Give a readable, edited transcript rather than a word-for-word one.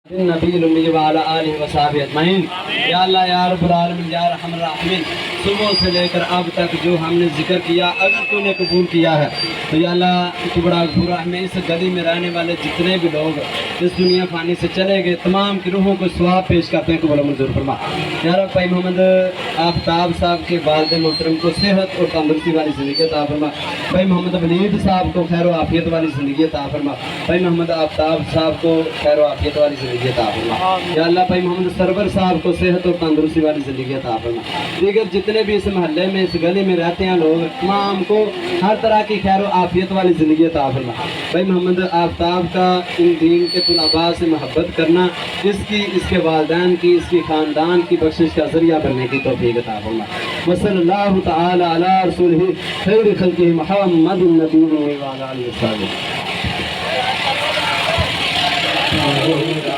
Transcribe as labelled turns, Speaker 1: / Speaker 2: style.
Speaker 1: नबी उम्मी वाला आलिहि व सहाबिहि अजमईन। या अल्लाह या रब्बुल आलमीन या रहमान रहीम, सुबह से लेकर अब तक जो हमने जिक्र किया अगर तूने कबूल किया है तो या अल्लाह तू बड़ा गफूर रहीम है। इस गली में रहने वाले जितने भी लोग इस दुनिया फानी से चले गए तमाम की रूहों को सवाब पेश करते हैं, कबूल मंजूर फरमा। या रब भाई मोहम्मद आफ्ताब साहब के वालिद मोहतरम को सेहत और तंदुरुस्ती वाली ज़िंदगी अता फरमा। भाई मोहम्मद वलीद साहब को खैर आफियत वाली ज़िंदगी अता फरमा। भाई मोहम्मद आफ्ताब साहब को खैर आफियत वाली ज़िंदगी अता फरमा। या अल्लाह भाई मोहम्मद सरवर साहब को सेहत और तंदुरुस्ती वाली ज़िंदगी अता फरमा। दीगर जितने भी इस महल्ले में इस गली में रहते हैं लोग तमाम को हर तरह की खैर आफियत वाली ज़िंदगी अता फरमा। भाई मोहम्मद आफ्ताब का इन दीन के तुलबा से मोहब्बत करना, इसकी इसके वालिदैन की इसकी ख़ानदान की बख्शिश का ज़रिया बनने की तौफीक अता फरमा। वसल्लल्लाहु तआला अला रसूलिहि खैर खल्क़िहि मुहम्मदिन नबी व अला आलिहि व सहाबिहि।